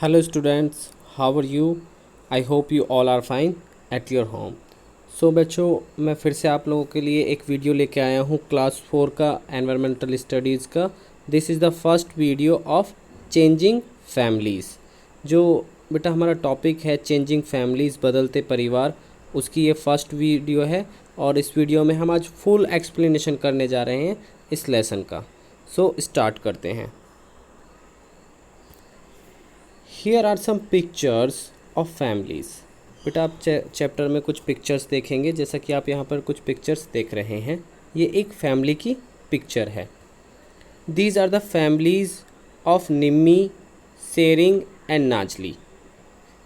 Hello students, how are you? I hope you all are fine at your home. सो बच्चों, मैं फिर से आप लोगों के लिए एक वीडियो लेके आया हूँ क्लास 4 का एनवायरमेंटल स्टडीज़ का। This is the first video of changing families. जो बेटा हमारा टॉपिक है चेंजिंग फैमिलीज़, बदलते परिवार, उसकी ये फर्स्ट वीडियो है और इस वीडियो में हम आज फुल एक्सप्लेनेशन करने जा रहे हैं इस लेसन का। सो स्टार्ट करते हैं। Here are some pictures of families. बेटा आप चैप्टर में कुछ पिक्चर्स देखेंगे, जैसा कि आप यहाँ पर कुछ पिक्चर्स देख रहे हैं। ये एक फैमिली की पिक्चर है। These are the families of Nimmi, Tsering and Nazli.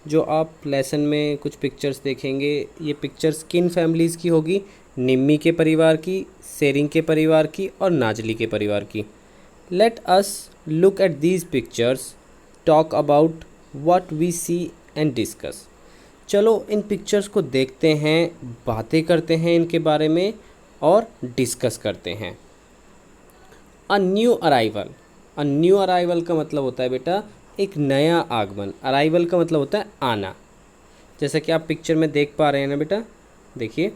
जो आप लेसन में कुछ पिक्चर्स देखेंगे, ये पिक्चर्स किन फैमिलीज़ की होगी? निम्मी के परिवार की, सेरिंग के परिवार की और नाजली के परिवार की। Let us look at these pictures, talk about what we see and discuss. चलो इन पिक्चर्स को देखते हैं, बातें करते हैं इनके बारे में और डिस्कस करते हैं। A new arrival. A new arrival का मतलब होता है बेटा एक नया आगमन। अराइवल का मतलब होता है आना। जैसा कि आप पिक्चर में देख पा रहे हैं ना बेटा, देखिए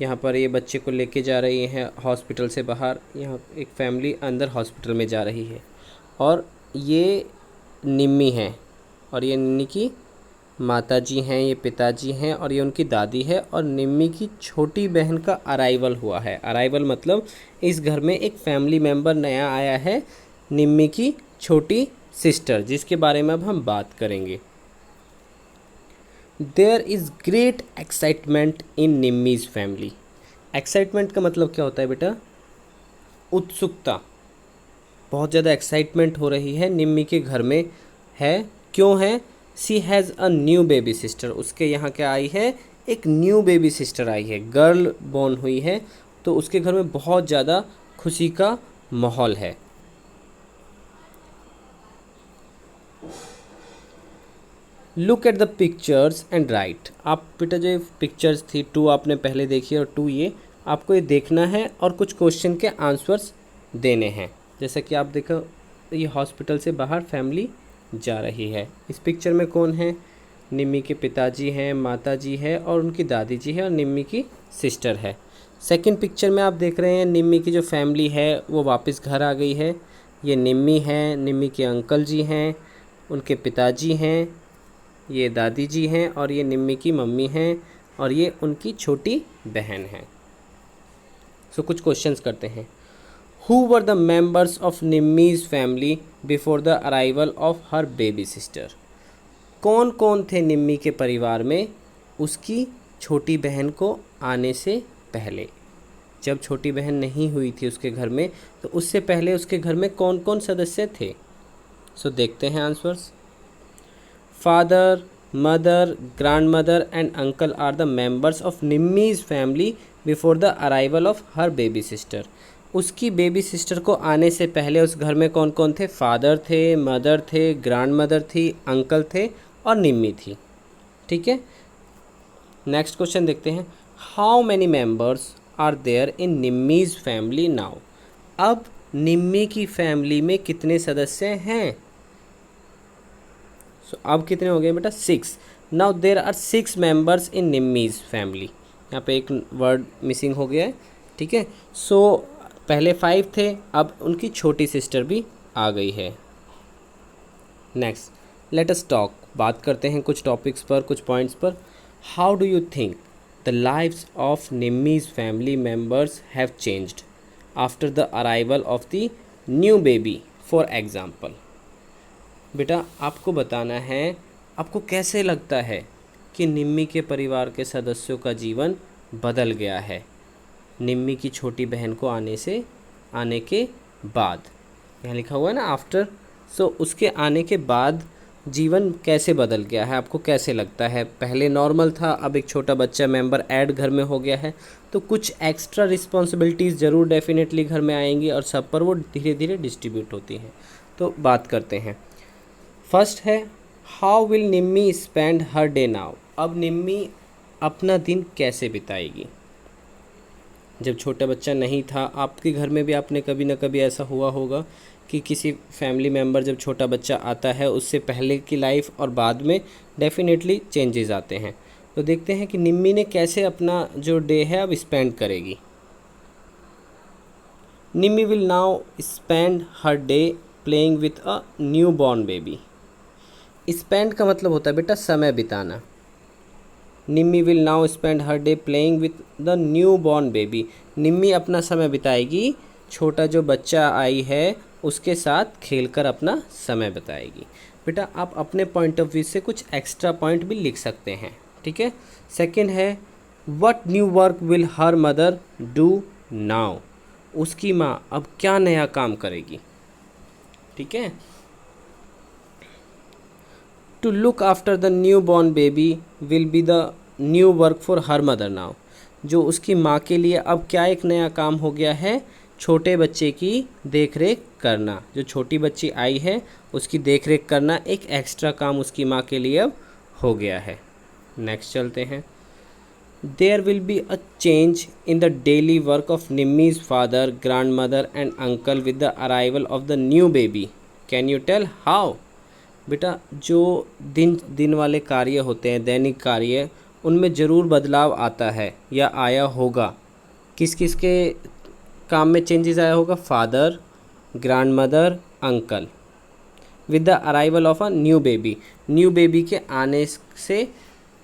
यहाँ पर ये बच्चे को लेके जा रही हैं हॉस्पिटल से बाहर। यहाँ एक फैमिली अंदर हॉस्पिटल में जा रही है और ये निम्मी हैं और ये निम्मी की माताजी हैं, ये पिताजी हैं और ये उनकी दादी है। और निम्मी की छोटी बहन का अराइवल हुआ है। अराइवल मतलब इस घर में एक फैमिली मेम्बर नया आया है, निम्मी की छोटी सिस्टर, जिसके बारे में अब हम बात करेंगे। There is great excitement in Nimmi's family. Excitement का मतलब क्या होता है बेटा? उत्सुकता। बहुत ज़्यादा एक्साइटमेंट हो रही है निम्मी के घर में है। क्यों है? She has a new baby sister. उसके यहाँ क्या आई है? एक न्यू बेबी सिस्टर आई है, गर्ल बॉर्न हुई है, तो उसके घर में बहुत ज़्यादा खुशी का माहौल है। Look at the pictures and right. आप बेटा जो पिक्चर्स थी 2 आपने पहले देखी और 2 ये आपको ये देखना है और कुछ क्वेश्चन के आंसर्स देने हैं। जैसा कि आप देखो, ये हॉस्पिटल से बाहर फैमिली जा रही है। इस पिक्चर में कौन है? निम्मी के पिताजी हैं, माताजी है और उनकी दादी जी है और निम्मी की सिस्टर है। सेकंड पिक्चर में आप देख रहे हैं निम्मी की जो फैमिली है वो वापस घर आ गई है। ये निम्मी है, निम्मी के अंकल जी हैं, उनके पिताजी हैं, ये दादी जी हैं और ये निम्मी की मम्मी हैं और ये उनकी छोटी बहन है। सो कुछ क्वेश्चंस करते हैं। Who were the members of Nimmy's family before the arrival of her baby sister? कौन कौन थे निम्मी के परिवार में उसकी छोटी बहन को आने से पहले? जब छोटी बहन नहीं हुई थी उसके घर में, तो उससे पहले उसके घर में कौन कौन सदस्य थे? सो देखते हैं answers. Father, mother, grand mother and uncle are the members of Nimmi's family before the arrival of her baby sister. उसकी बेबी सिस्टर को आने से पहले उस घर में कौन कौन थे? फादर थे, मदर थे, ग्रैंड मदर थी, अंकल थे और निम्मी थी। ठीक है, नेक्स्ट क्वेश्चन देखते हैं। How many members are there in Nimmi's family now? अब निम्मी की फैमिली में कितने सदस्य हैं? सो अब कितने हो गए बेटा? 6। Now there are 6 members in Nimmi's family. यहाँ पे एक वर्ड मिसिंग हो गया है। ठीक है, सो पहले 5 थे, अब उनकी छोटी सिस्टर भी आ गई है। Next let us talk. बात करते हैं कुछ टॉपिक्स पर, कुछ पॉइंट्स पर। How do you think the lives of Nimmi's family members have changed after the arrival of the new baby? For example, बेटा आपको बताना है आपको कैसे लगता है कि निम्मी के परिवार के सदस्यों का जीवन बदल गया है निम्मी की छोटी बहन को आने के बाद। यहाँ लिखा हुआ है ना आफ्टर। सो उसके आने के बाद जीवन कैसे बदल गया है, आपको कैसे लगता है? पहले नॉर्मल था, अब एक छोटा बच्चा मेंबर ऐड घर में हो गया है, तो कुछ एक्स्ट्रा रिस्पॉन्सिबिलिटीज़ ज़रूर डेफिनेटली घर में आएंगी और सब पर वो धीरे धीरे डिस्ट्रीब्यूट होती हैं। तो बात करते हैं। फर्स्ट है, how will Nimmi spend her day now? अब निम्मी अपना दिन कैसे बिताएगी? जब छोटा बच्चा नहीं था, आपके घर में भी आपने कभी ना कभी ऐसा हुआ होगा कि किसी फैमिली मेम्बर जब छोटा बच्चा आता है उससे पहले की लाइफ और बाद में डेफिनेटली चेंजेस आते हैं। तो देखते हैं कि निम्मी ने कैसे अपना जो डे है अब स्पेंड करेगी। Nimmi will now spend her day playing with a new born baby. Spend का मतलब होता है बेटा समय बिताना। Nimmi will now spend her day playing with the new born baby. Nimmi अपना समय बिताएगी छोटा जो बच्चा आई है उसके साथ खेलकर अपना समय बिताएगी। बेटा आप अपने पॉइंट ऑफ व्यू से कुछ एक्स्ट्रा पॉइंट भी लिख सकते हैं, ठीक है। सेकंड है what new work will her mother do now. उसकी माँ अब क्या नया काम करेगी, ठीक है। To look after the new born baby will be the new work for her mother now. जो उसकी माँ के लिए अब क्या एक नया काम हो गया है, छोटे बच्चे की देखरेख करना। जो छोटी बच्ची आई है उसकी देखरेख करना एक एक्स्ट्रा काम उसकी माँ के लिए अब हो गया है। नेक्स्ट चलते हैं। There will be a change in the daily work of Nimmi's father, grand mother and uncle with the arrival of the new baby. Can you tell how. बेटा जो दिन वाले कार्य होते हैं, दैनिक कार्य, उनमें ज़रूर बदलाव आता है या आया होगा। किस किस के काम में चेंजेस आया होगा, father, grand mother, uncle. With the arrival of a new baby, new baby के आने से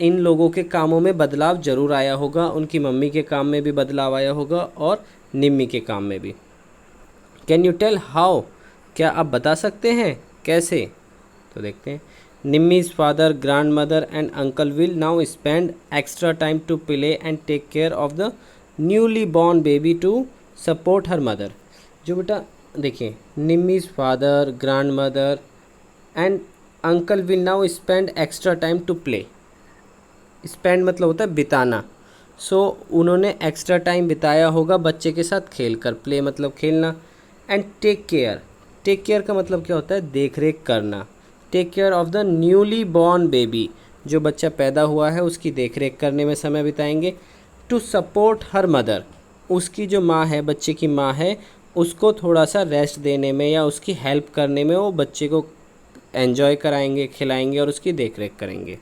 इन लोगों के कामों में बदलाव ज़रूर आया होगा। उनकी मम्मी के काम में भी बदलाव आया होगा और निम्मी के काम में भी। कैन यू टेल हाउ, क्या आप बता सकते हैं कैसे। तो देखते हैं। Nimmi's father, grand mother and uncle will now spend extra time to play and take care of the newly born baby to support her mother. जो बेटा देखिए, Nimmi's father, grand mother and uncle will now spend extra time to play. Spend मतलब होता है बिताना। सो उन्होंने extra time बिताया होगा बच्चे के साथ खेलकर। प्ले मतलब खेलना। And take care, take care का मतलब क्या होता है, देख रेख करना। Take care of the newly born baby, जो बच्चा पैदा हुआ है उसकी देख रेख करने में समय बिताएंगे। टू सपोर्ट हर मदर, उसकी जो माँ है, बच्चे की माँ है, उसको थोड़ा सा रेस्ट देने में या उसकी हेल्प करने में वो बच्चे को एंजॉय कराएंगे, खिलाएंगे और उसकी देख रेख करेंगे।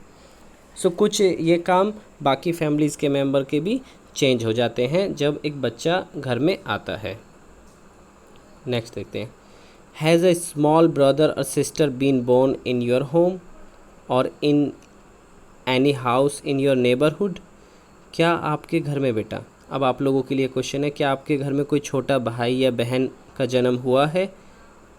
सो कुछ ये काम बाकी फैमिलीज़ के मेंबर के भी चेंज हो जाते हैं जब एक बच्चा घर में आता है। नेक्स्ट देखते हैं। हैज़ अ स्मॉल ब्रदर और sister been born in your home और in any house in your neighbourhood. क्या आपके घर में बेटा, अब आप लोगों के लिए क्वेश्चन है, क्या आपके घर में कोई छोटा भाई या बहन का जन्म हुआ है,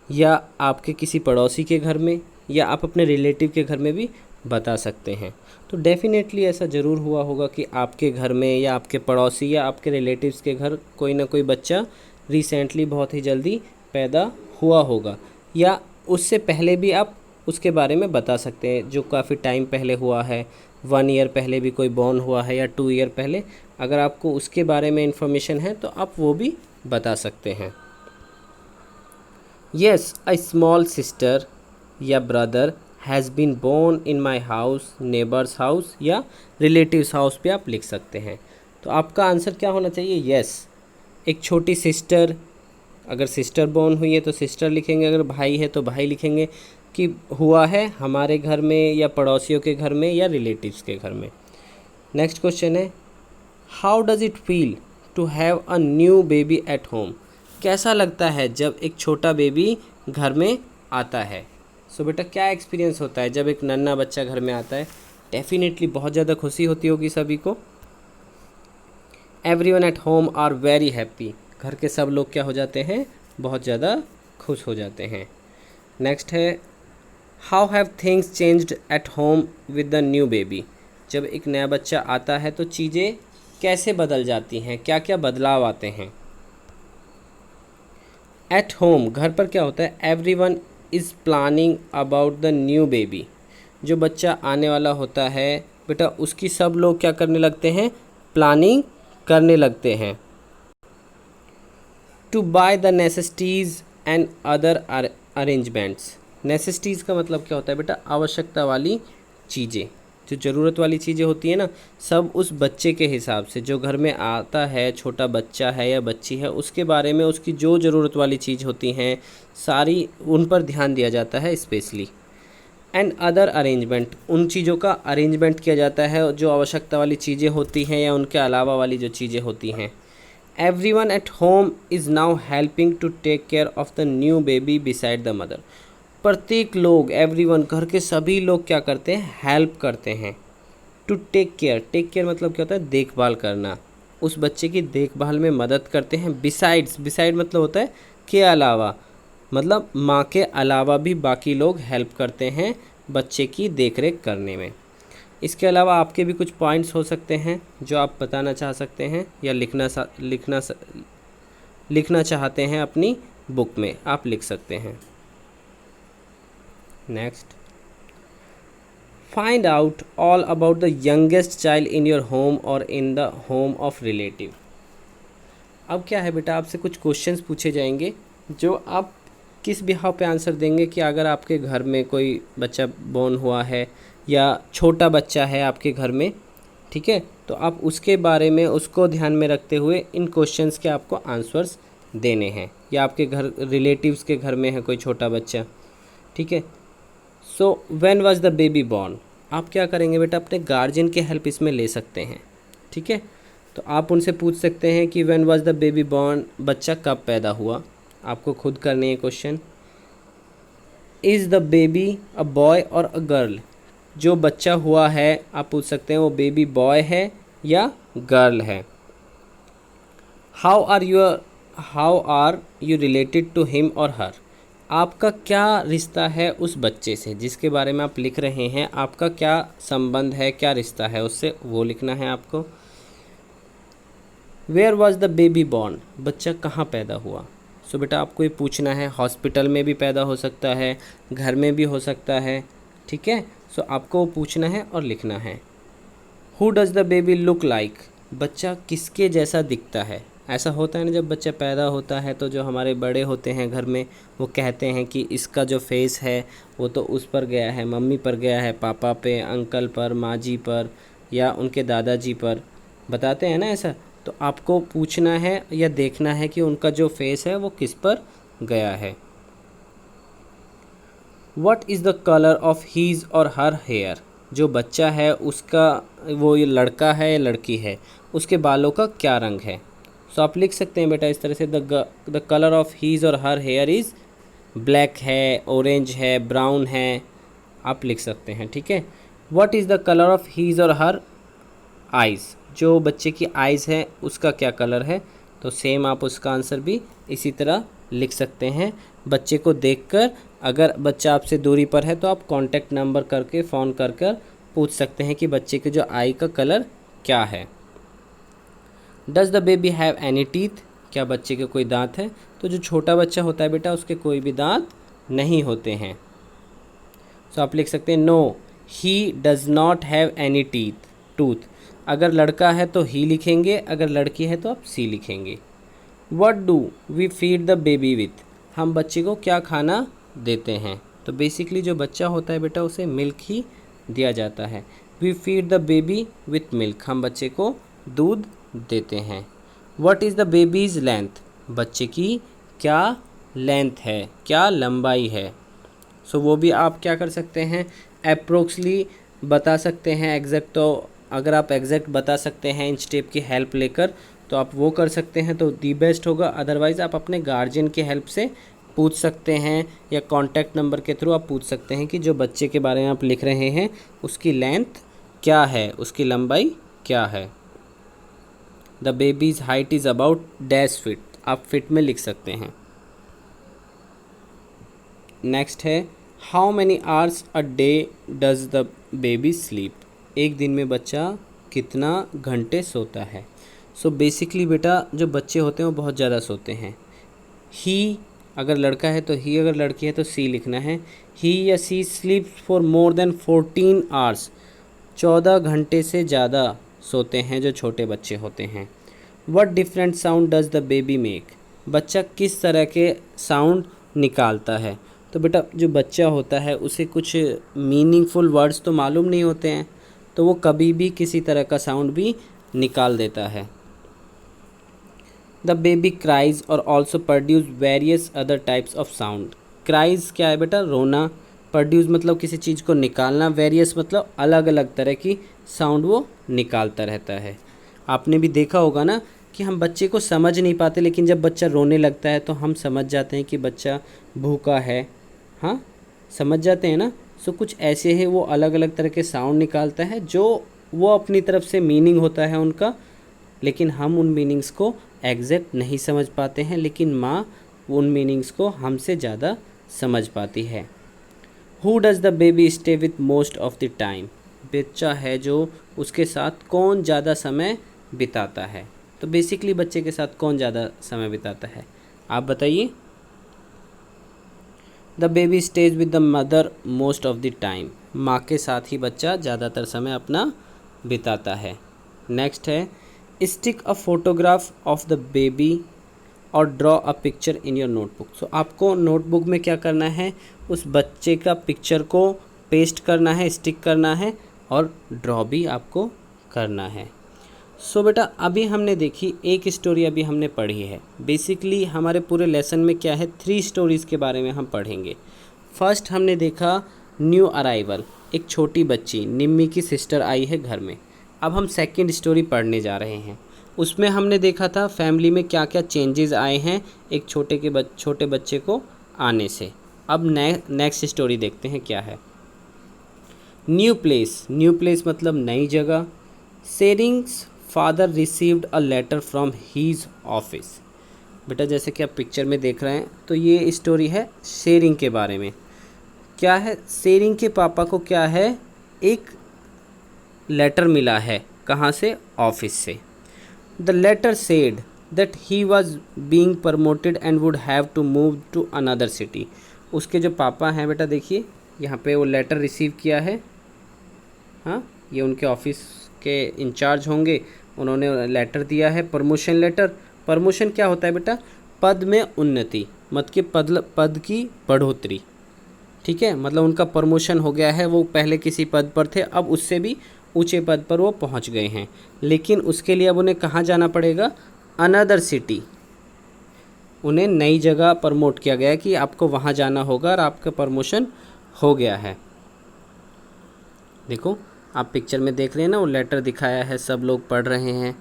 या आपके किसी पड़ोसी के घर में, या आप अपने रिलेटिव के घर में भी बता सकते हैं। तो डेफिनेटली ऐसा ज़रूर हुआ होगा कि आपके घर में या आपके पड़ोसी या आपके रिलेटिव्स के घर कोई ना कोई बच्चा रिसेंटली बहुत ही जल्दी पैदा हुआ होगा, या उससे पहले भी आप उसके बारे में बता सकते हैं, जो काफ़ी टाइम पहले हुआ है, 1 ईयर पहले भी कोई बॉर्न हुआ है या 2 ईयर पहले। अगर आपको उसके बारे में इन्फॉर्मेशन है तो आप वो भी बता सकते हैं। येस, अ स्मॉल सिस्टर या brother has been born in my house, neighbours house या रिलेटिव्स हाउस पे आप लिख सकते हैं। तो आपका आंसर क्या होना चाहिए, येस। एक छोटी सिस्टर, अगर सिस्टर बॉर्न हुई है तो सिस्टर लिखेंगे, अगर भाई है तो भाई लिखेंगे कि हुआ है हमारे घर में या पड़ोसियों के घर में या रिलेटिव्स के घर में। नेक्स्ट क्वेश्चन है, how does it feel to have a new baby at home. कैसा लगता है जब एक छोटा बेबी घर में आता है। सो बेटा क्या एक्सपीरियंस होता है जब एक नन्हा बच्चा घर में आता है। डेफिनेटली बहुत ज़्यादा खुशी होती होगी सभी को। Everyone at home are very happy, घर के सब लोग क्या हो जाते हैं, बहुत ज़्यादा खुश हो जाते हैं। नेक्स्ट है, how have things changed at home with the new baby. जब एक नया बच्चा आता है तो चीज़ें कैसे बदल जाती हैं, क्या क्या बदलाव आते हैं। एट होम, घर पर क्या होता है, everyone is planning about the new baby. जो बच्चा आने वाला होता है बेटा उसकी सब लोग क्या करने लगते हैं, प्लानिंग करने लगते हैं। To buy the necessities and other arrangements. Necessities का मतलब क्या होता है बेटा, आवश्यकता वाली चीज़ें। जो ज़रूरत वाली चीज़ें होती है ना, सब उस बच्चे के हिसाब से, जो घर में आता है, छोटा बच्चा है या बच्ची है, उसके बारे में उसकी जो ज़रूरत वाली चीज़ होती हैं सारी, उन पर ध्यान दिया जाता है स्पेशली। एंड अदर अरेंजमेंट, उन चीज़ों का अरेंजमेंट किया जाता है जो आवश्यकता वाली चीज़ें होती हैं या उनके अलावा वाली जो चीज़ें होती हैं। Everyone at home is now helping to take care of the new baby beside the mother. प्रत्येक लोग, एवरीवन, घर के सभी लोग क्या करते हैं, हेल्प करते हैं। To take care, take care मतलब क्या होता है, देखभाल करना, उस बच्चे की देखभाल में मदद करते हैं। बिसाइड्स, बिसाइड मतलब होता है के अलावा, मतलब माँ के अलावा भी बाकी लोग हेल्प करते हैं बच्चे की देखरेख करने में। इसके अलावा आपके भी कुछ पॉइंट्स हो सकते हैं जो आप बताना चाह सकते हैं या लिखना चाहते हैं अपनी बुक में, आप लिख सकते हैं। Next, find out all about the youngest child in your home और in the home of relative. अब क्या है बेटा, आपसे कुछ क्वेश्चंस पूछे जाएंगे जो आप किस बिहाव पे आंसर देंगे कि अगर आपके घर में कोई बच्चा बोर्न हुआ है या छोटा बच्चा है आपके घर में, ठीक है, तो आप उसके बारे में, उसको ध्यान में रखते हुए इन क्वेश्चंस के आपको आंसर्स देने हैं। या आपके घर रिलेटिव्स के घर में है कोई छोटा बच्चा, ठीक है। So when was the baby born, आप क्या करेंगे बेटा, अपने गार्जियन की हेल्प इसमें ले सकते हैं, ठीक है। तो आप उनसे पूछ सकते हैं कि when was the baby born, बच्चा कब पैदा हुआ, आपको खुद करनी है question. Is the baby a boy और अ गर्ल, जो बच्चा हुआ है आप पूछ सकते हैं वो बेबी बॉय है या गर्ल है। How are you related to him और हर, आपका क्या रिश्ता है उस बच्चे से जिसके बारे में आप लिख रहे हैं, आपका क्या संबंध है, क्या रिश्ता है उससे, वो लिखना है आपको। Where was the baby born, बच्चा कहाँ पैदा हुआ। सो बेटा आपको ये पूछना है, हॉस्पिटल में भी पैदा हो सकता है, घर में भी हो सकता है, ठीक है। सो आपको वो पूछना है और लिखना है। Who does the baby look like, बच्चा किसके जैसा दिखता है। ऐसा होता है ना, जब बच्चा पैदा होता है तो जो हमारे बड़े होते हैं घर में, वो कहते हैं कि इसका जो फेस है वो तो उस पर गया है, मम्मी पर गया है, पापा पे, अंकल पर, माँ जी पर या उनके दादाजी पर, बताते हैं ना ऐसा। तो आपको पूछना है या देखना है कि उनका जो फेस है वो किस पर गया है। What is the colour of his और हर हेयर, जो बच्चा है उसका, वो ये लड़का है या लड़की है, उसके बालों का क्या रंग है। सो आप लिख सकते हैं बेटा इस तरह से, द कलर ऑफ हीज़ और हर हेयर इज़ ब्लैक है, ऑरेंज है, ब्राउन है, आप लिख सकते हैं, ठीक है। What is the colour of his और हर आइज़, जो बच्चे की आइज़ है उसका क्या कलर है। तो सेम आप उसका आंसर भी इसी तरह लिख सकते हैं। बच्चे को देखकर, अगर बच्चा आपसे दूरी पर है तो आप कांटेक्ट नंबर करके फ़ोन कर कर पूछ सकते हैं कि बच्चे के जो आई का कलर क्या है। Does the baby have any teeth, क्या बच्चे के कोई दांत है। तो जो छोटा बच्चा होता है बेटा उसके कोई भी दांत नहीं होते हैं। सो आप लिख सकते हैं no he does not have any tooth. अगर लड़का है तो ही लिखेंगे, अगर लड़की है तो आप सी लिखेंगे। What do we feed the baby with, हम बच्चे को क्या खाना देते हैं। तो बेसिकली जो बच्चा होता है बेटा उसे मिल्क ही दिया जाता है। We feed the baby with milk, हम बच्चे को दूध देते हैं। What is the baby's length, बच्चे की क्या लेंथ है, क्या लंबाई है। सो वो भी आप क्या कर सकते हैं, अप्रोक्सली बता सकते हैं। एग्जैक्ट तो अगर आप एग्जैक्ट बता सकते हैं इंच टेप की हेल्प लेकर तो आप वो कर सकते हैं, तो दी बेस्ट होगा। अदरवाइज़ आप अपने गार्जियन की हेल्प से पूछ सकते हैं या कॉन्टैक्ट नंबर के थ्रू आप पूछ सकते हैं कि जो बच्चे के बारे में आप लिख रहे हैं उसकी लेंथ क्या है, उसकी लंबाई क्या है। The babies height is about dash fit, आप फिट में लिख सकते हैं। नेक्स्ट है how many hours a day does the baby sleep, एक दिन में बच्चा कितना घंटे सोता है। सो बेसिकली बेटा जो बच्चे होते हैं वो बहुत ज़्यादा सोते हैं। ही अगर लड़का है तो ही, अगर लड़की है तो सी लिखना है। ही या she sleeps for more than 14 hours, 14 घंटे से ज़्यादा सोते हैं जो छोटे बच्चे होते हैं। What different sound does the baby make, बच्चा किस तरह के साउंड निकालता है। तो बेटा जो बच्चा होता है उसे कुछ मीनिंगफुल वर्ड्स तो मालूम नहीं होते हैं, तो वो कभी भी किसी तरह का साउंड भी निकाल देता है। द बेबी क्राइज और also produce various other types of sound. Cries क्या है बेटा? रोना। प्रोड्यूस मतलब किसी चीज़ को निकालना। वेरियस मतलब अलग अलग तरह की साउंड वो निकालता रहता है। आपने भी देखा होगा ना कि हम बच्चे को समझ नहीं पाते, लेकिन जब बच्चा रोने लगता है तो हम समझ जाते हैं कि बच्चा भूखा है। हाँ, समझ जाते हैं ना। सो कुछ ऐसे है, वो अलग अलग तरह के साउंड निकालता है जो वो अपनी तरफ से मीनिंग होता है उनका, लेकिन हम उन मीनिंग्स को एग्जैक्ट नहीं समझ पाते हैं, लेकिन माँ उन मीनिंग्स को हमसे ज़्यादा समझ पाती है। Who does the baby stay with most of the time. बच्चा है जो उसके साथ कौन ज़्यादा समय बिताता है। तो बेसिकली बच्चे के साथ कौन ज़्यादा समय बिताता है, आप बताइए। The baby stage with the mother most of the time. माँ के साथ ही बच्चा ज़्यादातर समय अपना बिताता है। नेक्स्ट है stick a photograph of the baby और draw a picture in your notebook. So आपको नोटबुक में क्या करना है, उस बच्चे का पिक्चर को पेस्ट करना है, स्टिक करना है और ड्रॉ भी आपको करना है। सो बेटा अभी हमने देखी एक स्टोरी, अभी हमने पढ़ी है। बेसिकली हमारे पूरे लेसन में क्या है, 3 स्टोरीज़ के बारे में हम पढ़ेंगे। फर्स्ट हमने देखा न्यू अराइवल, एक छोटी बच्ची निम्मी की सिस्टर आई है घर में। अब हम सेकंड स्टोरी पढ़ने जा रहे हैं। उसमें हमने देखा था फैमिली में क्या क्या चेंजेस आए हैं एक छोटे बच्चे को आने से। अब नेक्स्ट स्टोरी देखते हैं क्या है। New place. न्यू प्लेस मतलब नई जगह। Shering's father received a letter from his office. बेटा जैसे कि आप पिक्चर में देख रहे हैं, तो ये स्टोरी है शेरिंग के बारे में। क्या है, शेरिंग के पापा को क्या है, एक लेटर मिला है। कहाँ से? ऑफिस से। The letter said that he was being promoted and would have to move to another city. उसके जो पापा हैं बेटा, देखिए यहाँ पे वो लेटर रिसीव किया है। हाँ, ये उनके ऑफिस के इंचार्ज होंगे, उन्होंने लेटर दिया है, प्रमोशन लेटर। प्रमोशन क्या होता है बेटा? पद में उन्नति, मत के पद की बढ़ोतरी। ठीक है, मतलब उनका प्रमोशन हो गया है। वो पहले किसी पद पर थे, अब उससे भी ऊंचे पद पर वो पहुंच गए हैं, लेकिन उसके लिए अब उन्हें कहाँ जाना पड़ेगा? Another city. उन्हें नई जगह प्रमोट किया गया कि आपको वहाँ जाना होगा और आपका प्रमोशन हो गया है। देखो आप पिक्चर में देख रहे हैं ना, वो लेटर दिखाया है, सब लोग पढ़ रहे हैं।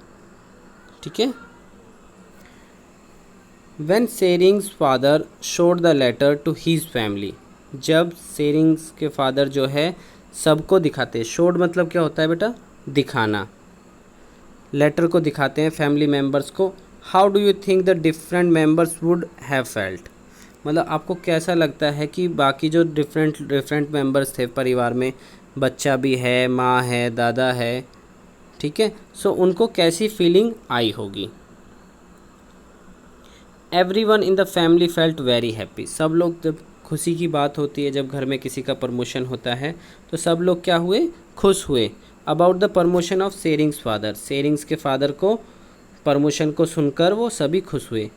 ठीक है। When Shering's father showed the letter to his family. जब शेरिंग्स के फादर जो है सबको दिखाते हैं। शोड मतलब क्या होता है बेटा? दिखाना। लेटर को दिखाते हैं फैमिली मेम्बर्स को। How do you think the different members would have felt. मतलब आपको कैसा लगता है कि बाकी जो डिफरेंट मेम्बर्स थे परिवार में, बच्चा भी है, माँ है, दादा है, ठीक है, सो उनको कैसी फीलिंग आई होगी। Everyone in the family felt very happy. सब लोग, जब खुशी की बात होती है, जब घर में किसी का प्रमोशन होता है तो सब लोग क्या हुए? खुश हुए। About the promotion of Shering's father. Shering's के फादर को प्रमोशन को सुनकर वो सभी खुश हुए।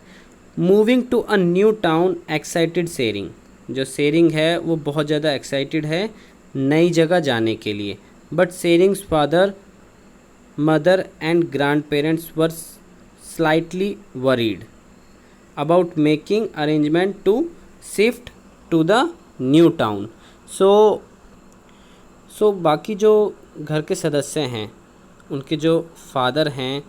Moving to a new town excited Tsering. जो शेरिंग है वो बहुत ज़्यादा एक्साइटेड है नई जगह जाने के लिए। But Shering's father, mother and grand parents were slightly worried about making arrangement to shift to the new town. So बाकी जो घर के सदस्य हैं, उनके जो फादर हैं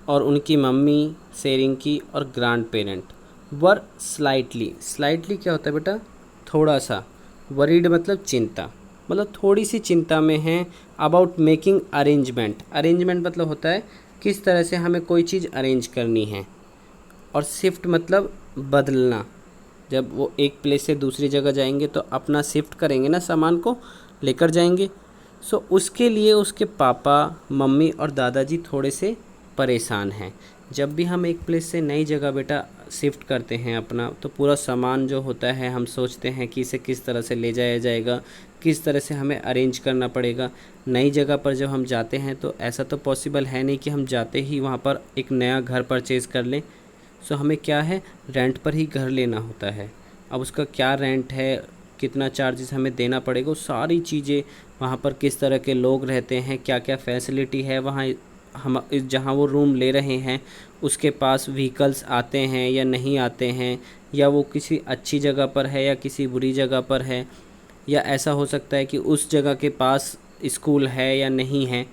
और उनकी मम्मी शेरिंग की और ग्रैंड पेरेंट वर स्लाइटली क्या होता है बेटा? थोड़ा सा। वरीड मतलब चिंता, मतलब थोड़ी सी चिंता में हैं। अबाउट मेकिंग अरेंजमेंट मतलब होता है किस तरह से हमें कोई चीज़ अरेंज करनी है। और शिफ्ट मतलब बदलना। जब वो एक प्लेस से दूसरी जगह जाएंगे तो अपना शिफ्ट करेंगे ना, सामान को लेकर जाएंगे। सो उसके लिए उसके पापा, मम्मी और दादाजी थोड़े से परेशान हैं। जब भी हम एक प्लेस से नई जगह बेटा शिफ्ट करते हैं अपना, तो पूरा सामान जो होता है हम सोचते हैं कि इसे किस तरह से ले जाया जाएगा, किस तरह से हमें अरेंज करना पड़ेगा। नई जगह पर जब हम जाते हैं तो ऐसा तो पॉसिबल है नहीं कि हम जाते ही वहाँ पर एक नया घर परचेज़ कर लें। सो हमें क्या है, रेंट पर ही घर लेना होता है। अब उसका क्या रेंट है, कितना चार्जेस हमें देना पड़ेगा, वो सारी चीज़ें, वहाँ पर किस तरह के लोग रहते हैं, क्या क्या फैसिलिटी है वहाँ, हम जहाँ वो रूम ले रहे हैं उसके पास व्हीकल्स आते हैं या नहीं आते हैं, या वो किसी अच्छी जगह पर है या किसी बुरी जगह पर है, या ऐसा हो सकता है कि उस जगह के पास स्कूल है या नहीं है,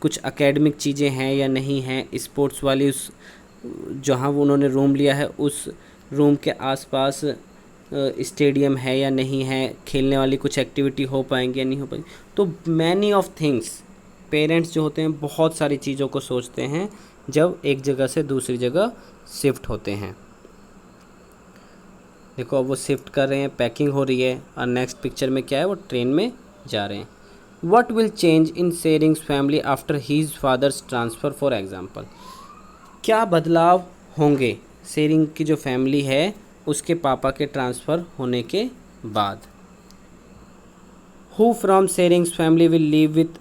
कुछ एकेडमिक चीज़ें हैं या नहीं हैं, स्पोर्ट्स वाली उस जहाँ वो उन्होंने रूम लिया है उस रूम के आसपास स्टेडियम है या नहीं है, खेलने वाली कुछ एक्टिविटी हो पाएंगी या नहीं हो पाएंगी। तो मैनी ऑफ थिंग्स, पेरेंट्स जो होते हैं बहुत सारी चीज़ों को सोचते हैं जब एक जगह से दूसरी जगह शिफ्ट होते हैं। देखो अब वो शिफ्ट कर रहे हैं, पैकिंग हो रही है, और नेक्स्ट पिक्चर में क्या है, वो ट्रेन में जा रहे हैं। What will change in Sering's family after his father's transfer for example? क्या बदलाव होंगे सेरिंग की जो फैमिली है उसके पापा के ट्रांसफ़र होने के बाद। Who from Sering's family will live with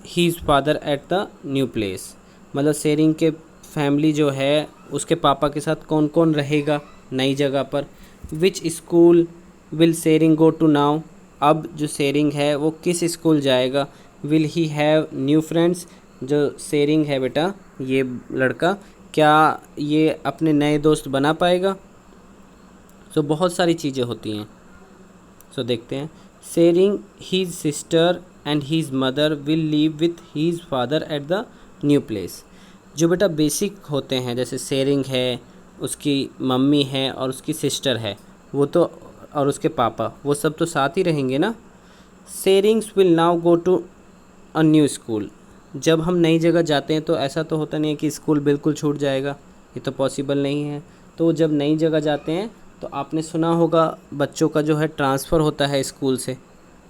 his father at the new place? मतलब सेरिंग के फैमिली जो है उसके पापा के साथ कौन कौन रहेगा नई जगह पर। Which school will Sering go to now? अब जो सेरिंग है वो किस स्कूल जाएगा। Will he have new friends, जो सेरिंग है बेटा ये लड़का, क्या ये अपने नए दोस्त बना पाएगा। सो बहुत सारी चीज़ें होती हैं। सो देखते हैं। Tsering his sister and his mother will live with his father at the new place. जो बेटा बेसिक होते हैं जैसे सेरिंग है, उसकी मम्मी है और उसकी सिस्टर है, वो तो, और उसके पापा, वो सब तो साथ ही रहेंगे ना। Tsering's will now go to a new school. जब हम नई जगह जाते हैं तो ऐसा तो होता नहीं है कि स्कूल बिल्कुल छूट जाएगा, ये तो पॉसिबल नहीं है। तो जब नई जगह जाते हैं तो आपने सुना होगा बच्चों का जो है ट्रांसफ़र होता है स्कूल से,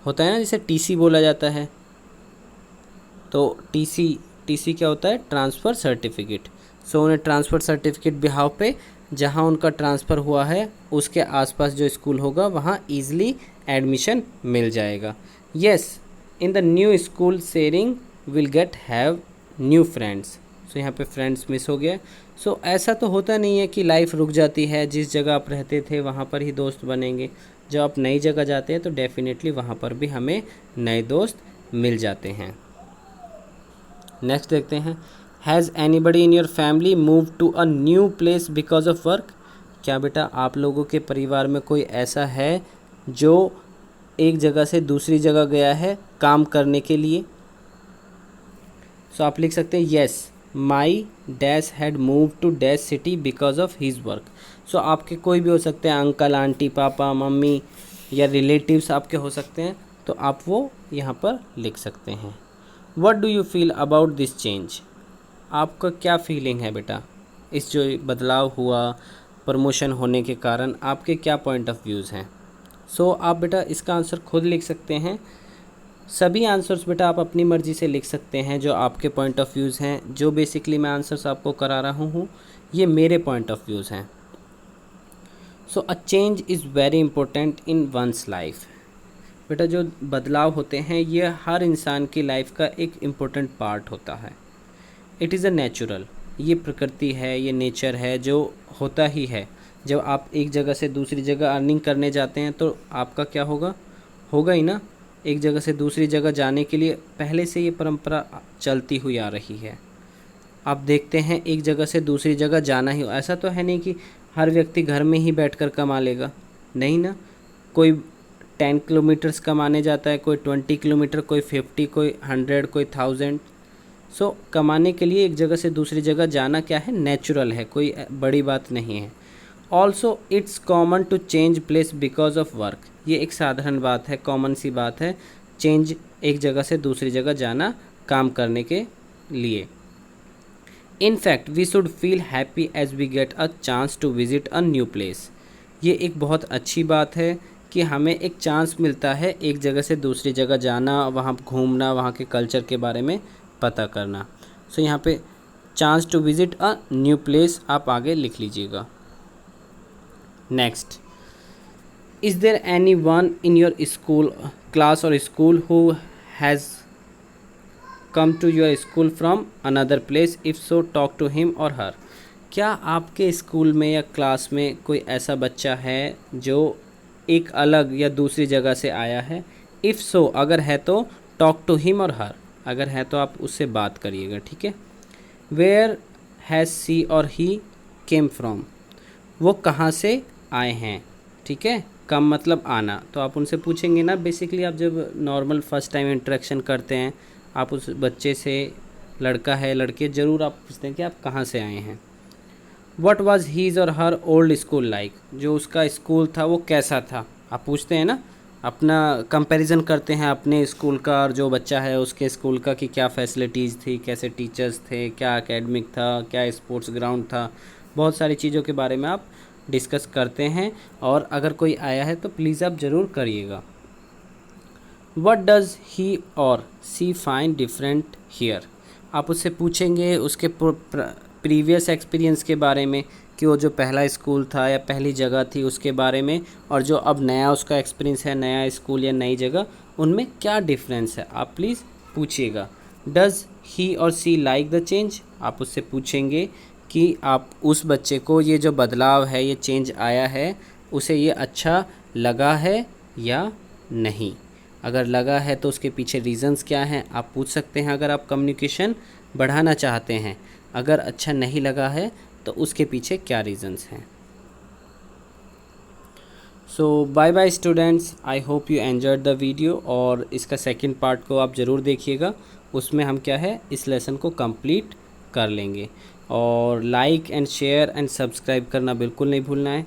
होता है ना, जिसे टीसी बोला जाता है। तो टीसी क्या होता है, ट्रांसफ़र सर्टिफिकेट। सो उन्हें ट्रांसफ़र सर्टिफिकेट बिहाव पे जहाँ उनका ट्रांसफ़र हुआ है उसके आसपास जो स्कूल होगा वहाँ ईज़िली एडमिशन मिल जाएगा। Yes, in the new school Shering will get have new friends. So यहाँ पे फ्रेंड्स मिस हो गया। सो ऐसा तो होता नहीं है कि लाइफ रुक जाती है, जिस जगह आप रहते थे वहाँ पर ही दोस्त बनेंगे। जब आप नई जगह जाते हैं तो डेफिनेटली वहाँ पर भी हमें नए दोस्त मिल जाते हैं। नेक्स्ट देखते हैं। Has anybody in your family move to a new place because of work. क्या बेटा आप लोगों के परिवार में कोई ऐसा है जो एक जगह से दूसरी जगह गया है काम करने के लिए। सो आप लिख सकते हैं yes my dash had move to dash city because of his work. So आपके कोई भी हो सकते हैं, अंकल आंटी पापा मम्मी या रिलेटिव्स आपके हो सकते हैं, तो आप वो यहाँ पर लिख सकते हैं। What do you feel about this change. आपका क्या फीलिंग है बेटा इस जो बदलाव हुआ प्रमोशन होने के कारण, आपके क्या पॉइंट ऑफ व्यूज़ हैं। सो आप बेटा इसका आंसर खुद लिख सकते हैं। सभी आंसर्स बेटा आप अपनी मर्ज़ी से लिख सकते हैं जो आपके पॉइंट ऑफ व्यूज़ हैं। जो बेसिकली मैं आंसर्स आपको करा रहा हूँ ये मेरे पॉइंट ऑफ व्यूज़ हैं। So a change is very important in one's life. बेटा जो बदलाव होते हैं ये हर इंसान की लाइफ का एक इम्पोर्टेंट पार्ट होता है। इट इज़ अ नेचुरल, ये प्रकृति है, ये नेचर है जो होता ही है। जब आप एक जगह से दूसरी जगह अर्निंग करने जाते हैं तो आपका क्या होगा ही ना। एक जगह से दूसरी जगह जाने के लिए पहले से ये परंपरा चलती हुई आ रही है। आप देखते हैं एक जगह से दूसरी जगह जाना ही, ऐसा तो है नहीं कि हर व्यक्ति घर में ही बैठकर कमा लेगा, नहीं ना। कोई 10 किलोमीटर्स कमाने जाता है, कोई 20 किलोमीटर, कोई 50, कोई 100, कोई 1000। सो कमाने के लिए एक जगह से दूसरी जगह जाना क्या है, नेचुरल है, कोई बड़ी बात नहीं है। Also it's common to change place because of work. ये एक साधारण बात है, कॉमन सी बात है, चेंज एक जगह से दूसरी जगह जाना काम करने के लिए। In fact we should feel happy as we get a chance to visit a new place. ये एक बहुत अच्छी बात है कि हमें एक चांस मिलता है एक जगह से दूसरी जगह जाना, वहाँ घूमना, वहाँ के कल्चर के बारे में पता करना। सो यहाँ पे chance to visit a new place आप आगे लिख लीजिएगा। Next, is there anyone in your school class और school who has come to your school from another place, if so talk to him और her. क्या आपके school में या क्लास में कोई ऐसा बच्चा है जो एक अलग या दूसरी जगह से आया है? इफ़ सो, अगर है तो टॉक टू हिम और हर, अगर है तो आप उससे बात करिएगा, ठीक है। वेयर हैज़ सी और ही केम फ्रॉम, वो कहाँ से आए हैं, ठीक है। कम मतलब आना, तो आप उनसे पूछेंगे ना। बेसिकली आप जब नॉर्मल फर्स्ट टाइम इंटरेक्शन करते हैं, आप उस बच्चे से, लड़का है लड़की, ज़रूर आप पूछते हैं कि आप कहाँ से आए हैं। वट वॉज हीज़ और हर ओल्ड स्कूल लाइक, जो उसका स्कूल था वो कैसा था, आप पूछते हैं ना। अपना कंपैरिजन करते हैं अपने स्कूल का और जो बच्चा है उसके स्कूल का, कि क्या फैसिलिटीज़ थी, कैसे टीचर्स थे, क्या एकेडमिक था, क्या स्पोर्ट्स ग्राउंड था। बहुत सारी चीज़ों के बारे में आप डिस्कस करते हैं, और अगर कोई आया है तो प्लीज़ आप ज़रूर करिएगा। वट डज़ ही और सी फाइंड डिफरेंट हियर, आप उससे पूछेंगे उसके प्रीवियस एक्सपीरियंस के बारे में, कि वो जो पहला स्कूल था या पहली जगह थी उसके बारे में, और जो अब नया उसका एक्सपीरियंस है, नया स्कूल या नई जगह, उनमें क्या डिफरेंस है, आप प्लीज़ पूछिएगा। डज़ ही और सी लाइक द चेंज, आप उससे पूछेंगे कि आप उस बच्चे को ये जो बदलाव है, ये चेंज आया है, उसे ये अच्छा लगा है या नहीं। अगर लगा है तो उसके पीछे रीज़न्स क्या हैं, आप पूछ सकते हैं अगर आप कम्युनिकेशन बढ़ाना चाहते हैं। अगर अच्छा नहीं लगा है तो उसके पीछे क्या रीज़न्स हैं। So bye bye students, I hope you enjoyed the video, और इसका सेकंड पार्ट को आप ज़रूर देखिएगा। उसमें हम क्या है, इस लेसन को कंप्लीट कर लेंगे। और like and share and subscribe करना बिल्कुल नहीं भूलना है।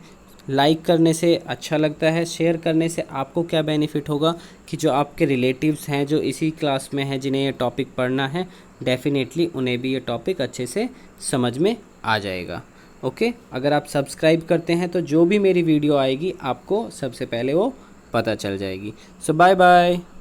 लाइक करने से अच्छा लगता है, शेयर करने से आपको क्या बेनिफिट होगा, कि जो आपके रिलेटिव्स हैं जो इसी क्लास में हैं, जिन्हें ये टॉपिक पढ़ना है, डेफिनेटली उन्हें भी ये टॉपिक अच्छे से समझ में आ जाएगा। ओके, अगर आप सब्सक्राइब करते हैं तो जो भी मेरी वीडियो आएगी आपको सबसे पहले वो पता चल जाएगी। सो बाय बाय।